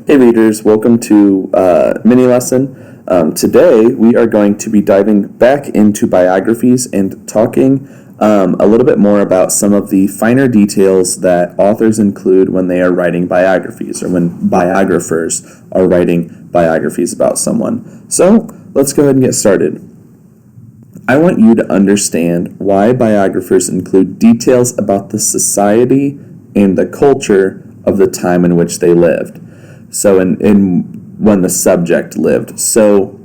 Hey readers, welcome to mini lesson. Today we are going to be diving back into biographies and talking a little bit more about some of the finer details that authors include when they are writing biographies or when biographers are writing biographies about someone. So let's go ahead and get started. I want you to understand why biographers include details about the society and the culture of the time in which they lived. So in when the subject lived. So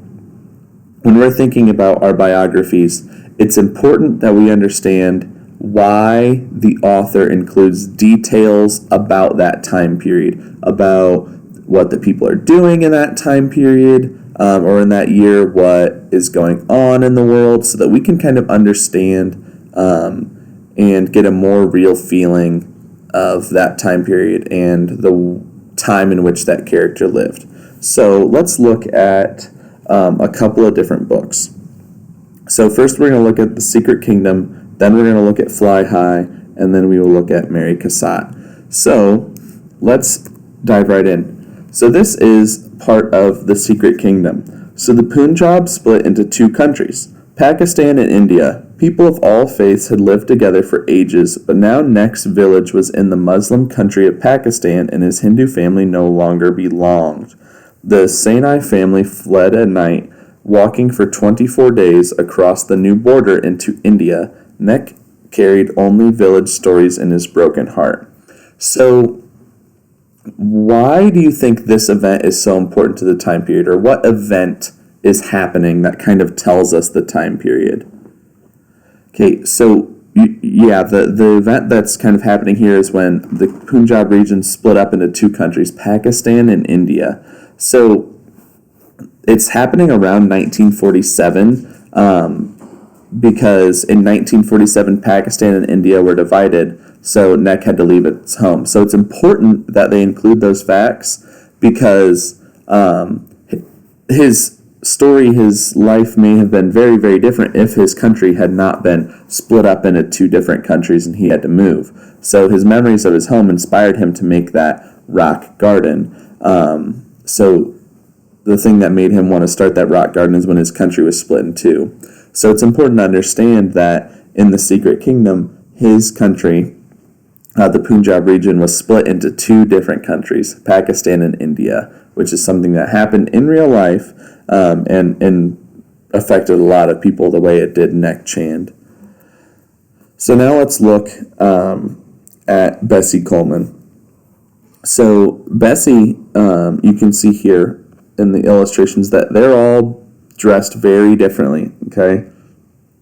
when we're thinking about our biographies, it's important that we understand why the author includes details about that time period, about what the people are doing in that time period, or in that year, what is going on in the world, so that we can kind of understand and get a more real feeling of that time period and the time in which that character lived. So let's look at a couple of different books. So first we're going to look at The Secret Kingdom, then we're going to look at Fly High, and then we will look at Mary Cassatt. So let's dive right in. So this is part of The Secret Kingdom. So the Punjab split into two countries, Pakistan and India. People of all faiths had lived together for ages, but now Neck's village was in the Muslim country of Pakistan and his Hindu family no longer belonged. The Saini family fled at night, walking for 24 days across the new border into India. Neck carried only village stories in his broken heart. So, why do you think this event is so important to the time period, or what event is happening that kind of tells us the time period? Okay, so yeah, the event that's kind of happening here is when the Punjab region split up into two countries, Pakistan and India. So it's happening around 1947 because in 1947 Pakistan and India were divided, so Neck had to leave its home. So it's important that they include those facts because his story, his life may have been very, very different if his country had not been split up into two different countries and he had to move. So his memories of his home inspired him to make that rock garden. So the thing that made him want to start that rock garden is when his country was split in two. So it's important to understand that in the Secret Kingdom, his country, the Punjab region, was split into two different countries, Pakistan and India, which is something that happened in real life and affected a lot of people the way it did Neck Chand. So now let's look at Bessie Coleman. So Bessie, you can see here in the illustrations that they're all dressed very differently, okay?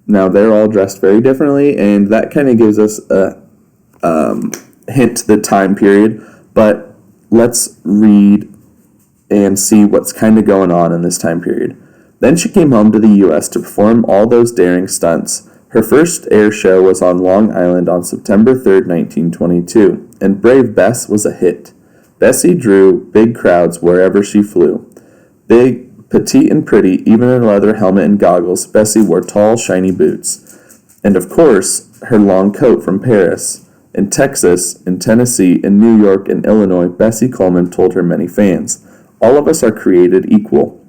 Now they're all dressed very differently, and that kind of gives us a hint to the time period, but let's read and see what's kind of going on in this time period. Then she came home to the U.S. to perform all those daring stunts. Her first air show was on Long Island on September 3rd, 1922, and Brave Bess was a hit. Bessie drew big crowds wherever she flew. Big, petite, and pretty, even in a leather helmet and goggles, Bessie wore tall, shiny boots. And of course, her long coat from Paris. In Texas, in Tennessee, in New York, and Illinois, Bessie Coleman told her many fans, "All of us are created equal."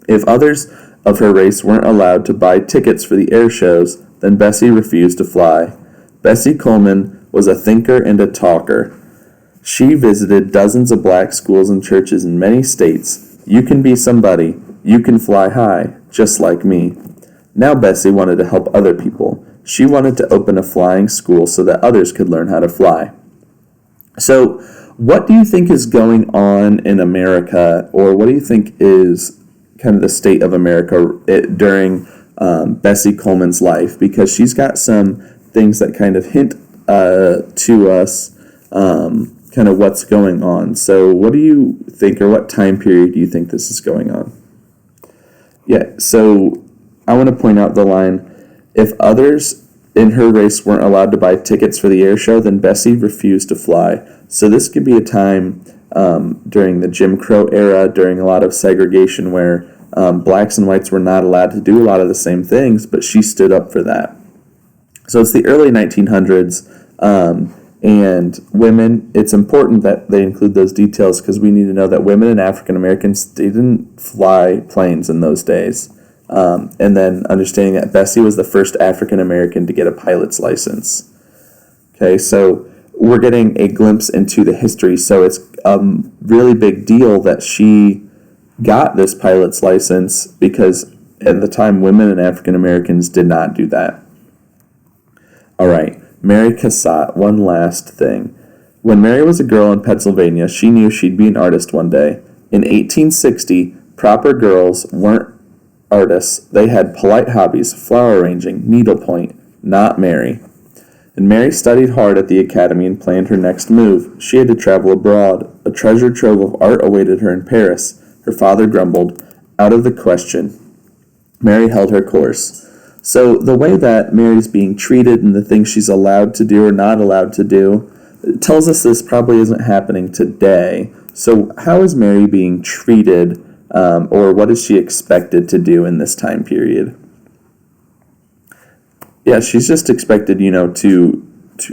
If others of her race weren't allowed to buy tickets for the air shows, then Bessie refused to fly. Bessie Coleman was a thinker and a talker. She visited dozens of black schools and churches in many states. You can be somebody. You can fly high, just like me. Now Bessie wanted to help other people. She wanted to open a flying school so that others could learn how to fly. So, what do you think is going on in America, or what do you think is kind of the state of America during Bessie Coleman's life? Because she's got some things that kind of hint to us kind of what's going on. So what do you think, or what time period do you think this is going on? Yeah, so I want to point out the line, if others in her race weren't allowed to buy tickets for the air show, then Bessie refused to fly. So this could be a time during the Jim Crow era, during a lot of segregation, where blacks and whites were not allowed to do a lot of the same things, but she stood up for that. So it's the early 1900s, And women, it's important that they include those details because we need to know that women and African Americans, they didn't fly planes in those days. And then understanding that Bessie was the first African American to get a pilot's license. Okay, so we're getting a glimpse into the history. So it's a really big deal that she got this pilot's license because at the time, women and African Americans did not do that. All right. Mary Cassatt, one last thing. When Mary was a girl in Pennsylvania, she knew she'd be an artist one day. In 1860, proper girls weren't artists. They had polite hobbies, flower arranging, needlepoint, not Mary. And Mary studied hard at the academy and planned her next move. She had to travel abroad. A treasure trove of art awaited her in Paris. Her father grumbled, "Out of the question." Mary held her course. So the way that Mary's being treated and the things she's allowed to do or not allowed to do tells us this probably isn't happening today. So how is Mary being treated, or what is she expected to do in this time period? Yeah, she's just expected, to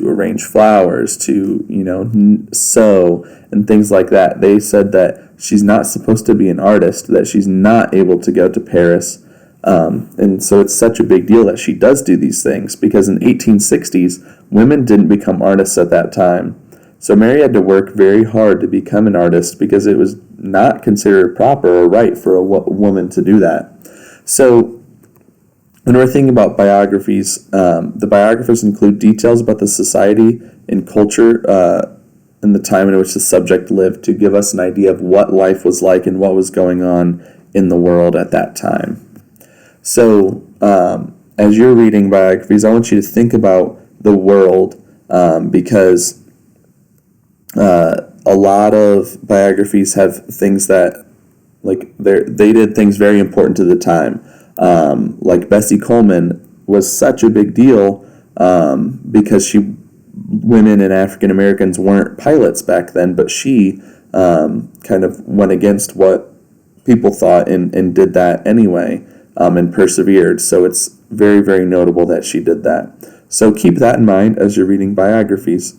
arrange flowers, to, sew, and things like that. They said that she's not supposed to be an artist, that she's not able to go to Paris. And so it's such a big deal that she does do these things because in 1860s, women didn't become artists at that time. So Mary had to work very hard to become an artist because it was not considered proper or right for a woman to do that. So when we're thinking about biographies, the biographers include details about the society and culture and the time in which the subject lived to give us an idea of what life was like and what was going on in the world at that time. So, as you're reading biographies, I want you to think about the world because a lot of biographies have things that, like, they did things very important to the time. Like Bessie Coleman was such a big deal because women and African Americans weren't pilots back then, but she kind of went against what people thought and did that anyway. And persevered. So it's very, very notable that she did that. So keep that in mind as you're reading biographies.